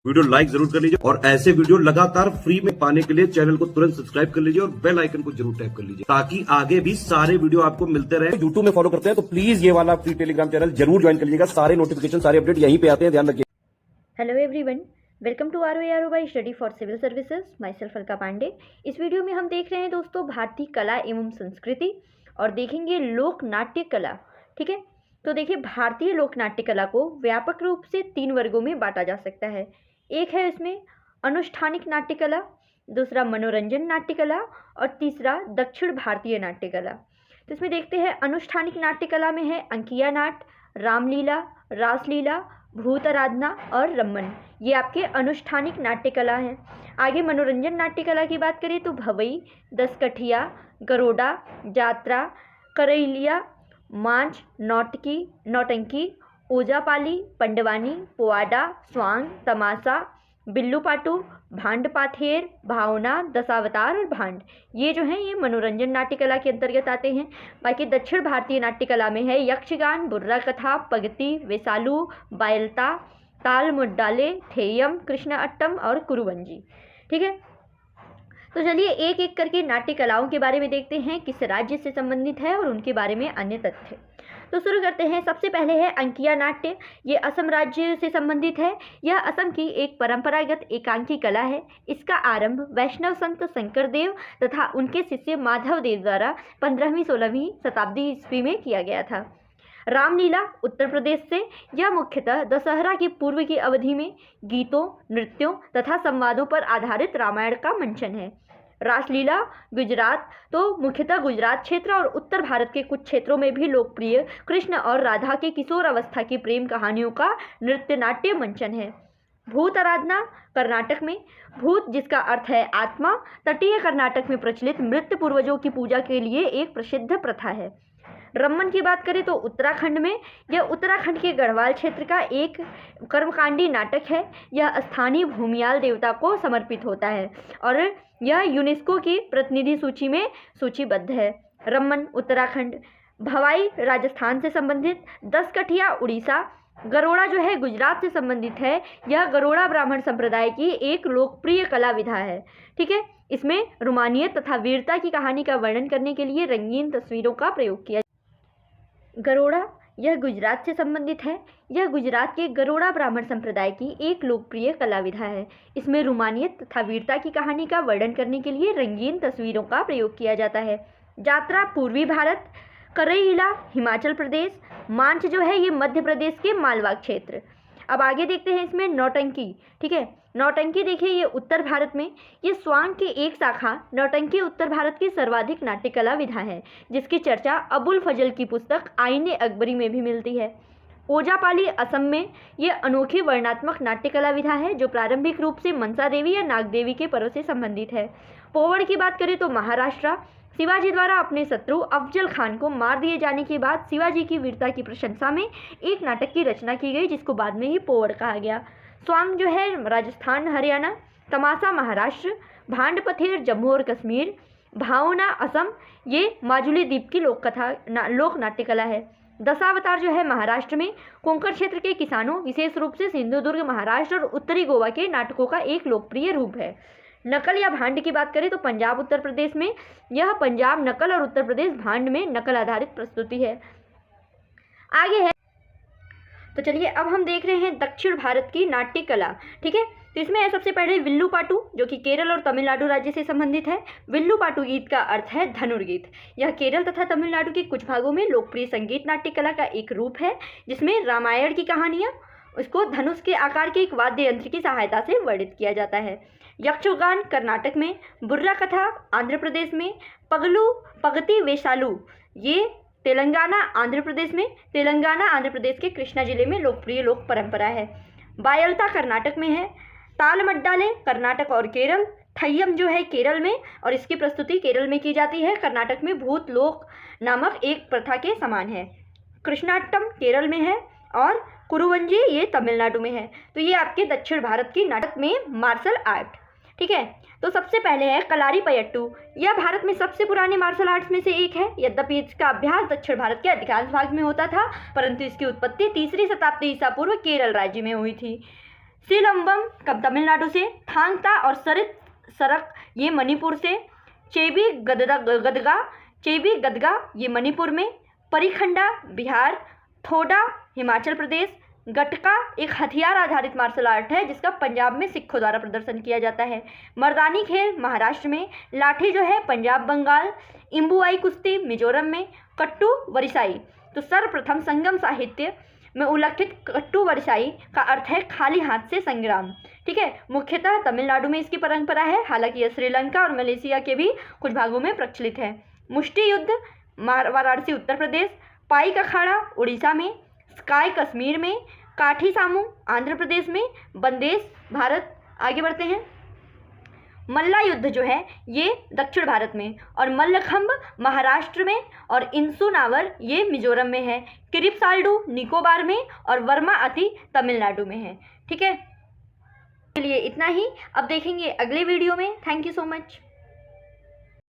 Video like जरूर कर लीजिए और ऐसे वीडियो लगातार फ्री में पाने के लिए चैनल को तुरंत सब्सक्राइब कर लीजिए और बेल आइकन को जरूर टैप कर लीजिए ताकि आगे भी सारे वीडियो आपको मिलते रहे। यूट्यूब में फॉलो करते हैं तो प्लीज ये वाला फ्री टेलीग्राम चैनल जरूर ज्वाइन कर लीजिएगा। सारे नोटिफिकेशन सारे अपडेट यहीं पे आते हैं, ध्यान रखिए। Hello everyone, welcome to ROARO by study for civil services. Myself Alka Pandey. इस वीडियो में हम देख रहे हैं दोस्तों भारतीय कला एवं संस्कृति और देखेंगे लोक नाट्य कला। ठीक है, तो देखिए भारतीय लोक नाट्य कला को व्यापक रूप से 3 वर्गों में बांटा जा सकता है। एक है इसमें अनुष्ठानिक नाट्य कला, दूसरा मनोरंजन नाट्य कला और तीसरा दक्षिण भारतीय नाट्य कला। तो इसमें देखते हैं अनुष्ठानिक नाट्य कला में है अंकिया नाट, रामलीला, रासलीला, भूत आराधना और रम्मन। ये आपके अनुष्ठानिक नाट्य कला हैं। आगे मनोरंजन नाट्य कला की बात करें तो भवई, दसकठिया, गरोडा, जात्रा, करैलिया, मांच, नौटंकी, ओजापाली, पंडवानी, पोवाडा, स्वांग, तमाशा, बिल्लू पाटू, भांड पाथेर, भावना, दशावतार और भांड, ये जो हैं ये मनोरंजन नाट्य कला के अंतर्गत आते हैं। बाकी दक्षिण भारतीय नाट्य कला में है यक्षगान, बुर्रा कथा, पगती, वेसालू, बायलता, ताल मुड्डाले, थेयम, कृष्ण अट्टम और कुरुवंजी। ठीक है, तो चलिए एक एक करके नाट्य कलाओं के बारे में देखते हैं, किस राज्य से संबंधित है और उनके बारे में अन्य तथ्य। तो शुरू करते हैं। सबसे पहले है अंकिया नाट्य। ये असम राज्य से संबंधित है। यह असम की एक परंपरागत एकांकी कला है। इसका आरंभ वैष्णव संत शंकर देव तथा उनके शिष्य माधव देव द्वारा 15वीं-16वीं शताब्दी ईस्वी में किया गया था। रामलीला उत्तर प्रदेश से। यह मुख्यतः दशहरा के पूर्व की अवधि में गीतों, नृत्यों तथा संवादों पर आधारित रामायण का मंचन है। रासलीला गुजरात, तो मुख्यतः गुजरात क्षेत्र और उत्तर भारत के कुछ क्षेत्रों में भी लोकप्रिय कृष्ण और राधा के किशोर अवस्था की प्रेम कहानियों का नृत्य नाट्य मंचन है। भूत आराधना कर्नाटक में। भूत जिसका अर्थ है आत्मा, तटीय कर्नाटक में प्रचलित मृत पूर्वजों की पूजा के लिए एक प्रसिद्ध प्रथा है। रम्मन की बात करें तो उत्तराखंड में। यह उत्तराखंड के गढ़वाल क्षेत्र का एक कर्मकांडी नाटक है। यह स्थानीय भूमियाल देवता को समर्पित होता है और यह यूनेस्को की प्रतिनिधि सूची में सूचीबद्ध है। रम्मन उत्तराखंड। भवाई राजस्थान से संबंधित। दसकठिया उड़ीसा। गरोड़ा जो है गुजरात से संबंधित है। यह गरोड़ा ब्राह्मण संप्रदाय की एक लोकप्रिय कला विधा है। ठीक है, इसमें रोमानियत तथा वीरता की कहानी का वर्णन करने के लिए रंगीन तस्वीरों का प्रयोग किया। गरोड़ा यह गुजरात से संबंधित है। यह गुजरात के गरोड़ा ब्राह्मण संप्रदाय की एक लोकप्रिय कला विधा है। इसमें रोमानियत तथा वीरता की कहानी का वर्णन करने के लिए रंगीन तस्वीरों का प्रयोग किया जाता है। जात्रा पूर्वी भारत। करैलिया हिमाचल प्रदेश। मांच जो है ये मध्य प्रदेश के मालवा क्षेत्र। अब आगे देखते हैं इसमें नौटंकी। ठीक है, नौटंकी देखिए ये उत्तर भारत में। ये स्वांग की एक शाखा नौटंकी उत्तर भारत की सर्वाधिक नाट्य कला विधा है, जिसकी चर्चा अबुल फजल की पुस्तक आईने अकबरी में भी मिलती है। ओजापाली असम में। ये अनोखी वर्णात्मक नाट्य कला विधा है जो प्रारंभिक रूप से मनसा देवी या नाग देवी के पर्व से संबंधित है। पोवड़ की बात करें तो महाराष्ट्र। शिवाजी द्वारा अपने शत्रु अफजल खान को मार दिए जाने के बाद शिवाजी की वीरता की प्रशंसा में एक नाटक की रचना की गई, जिसको बाद में ही पोवड़ कहा गया। स्वांग जो है राजस्थान हरियाणा। तमाशा महाराष्ट्र। भांड पथेर जम्मू और कश्मीर। भावना असम, ये माजुली द्वीप की लोक नाट्य कला है। दशावतार जो है महाराष्ट्र में। कोंकण क्षेत्र के किसानों विशेष रूप से सिंधुदुर्ग महाराष्ट्र और उत्तरी गोवा के नाटकों का एक लोकप्रिय रूप है। नकल या भांड की बात करें तो पंजाब उत्तर प्रदेश में। यह पंजाब नकल और उत्तर प्रदेश भांड में नकल आधारित प्रस्तुति है। आगे है, तो चलिए अब हम देख रहे हैं दक्षिण भारत की नाट्य कला। ठीक है, तो इसमें है सबसे पहले विल्लू पाटू जो कि केरल और तमिलनाडु राज्य से संबंधित है। विल्लू पाटू गीत का अर्थ है धनुर्गीत। यह केरल तथा तमिलनाडु के कुछ भागों में लोकप्रिय संगीत नाट्य कला का एक रूप है, जिसमें रामायण की कहानियाँ उसको धनुष के आकार के एक वाद्य यंत्र की सहायता से वर्णित किया जाता है। यक्षगान कर्नाटक में। बुर्रा कथा आंध्र प्रदेश में। पगती वेसालू ये तेलंगाना आंध्र प्रदेश में। तेलंगाना आंध्र प्रदेश के कृष्णा जिले में लोकप्रिय लोक परंपरा है। बायलता कर्नाटक में है। ताल मड्डाले कर्नाटक और केरल। थय्यम जो है केरल में और इसकी प्रस्तुति केरल में की जाती है। कर्नाटक में भूत लोक नामक एक प्रथा के समान है। कृष्णाट्टम केरल में है और कुरुवंजी ये तमिलनाडु में है। तो ये आपके दक्षिण भारत की नाटक में मार्शल आर्ट। ठीक है, तो सबसे पहले है कलारीपयट्टू। यह भारत में सबसे पुराने मार्शल आर्ट्स में से एक है। यद्यपि इसका अभ्यास दक्षिण भारत के अधिकांश भाग में होता था, परंतु इसकी उत्पत्ति 3री शताब्दी ईसा पूर्व केरल राज्य में हुई थी। सिलंबम तमिलनाडु से, थांगता और सरित सरक ये मणिपुर से, चेबी गदगा ये मणिपुर में, परिखंडा बिहार, थोडा हिमाचल प्रदेश, गटका एक हथियार आधारित मार्शल आर्ट है जिसका पंजाब में सिखों द्वारा प्रदर्शन किया जाता है, मर्दानी खेल महाराष्ट्र में, लाठी जो है पंजाब बंगाल, इम्बुआई कुश्ती मिजोरम में, कट्टू वरिसाई। तो सर्वप्रथम संगम साहित्य में उल्लिखित कट्टू वरिसाई का अर्थ है खाली हाथ से संग्राम। ठीक है, मुख्यतः तमिलनाडु में इसकी परंपरा है, हालांकि यह श्रीलंका और मलेशिया के भी कुछ भागों में प्रचलित है। मुष्टि युद्ध वाराणसी उत्तर प्रदेश, पाइक अखाड़ा उड़ीसा में, स्काई कश्मीर में, काठी सामू आंध्र प्रदेश में, बंदेज भारत। आगे बढ़ते हैं। मल्ला युद्ध जो है ये दक्षिण भारत में, और मल्लखंब महाराष्ट्र में, और इंसुनावर ये मिजोरम में है, किरिपसाल्डू निकोबार में, और वर्मा अति तमिलनाडु में है। ठीक है, चलिए इतना ही, अब देखेंगे अगले वीडियो में। Thank you so much.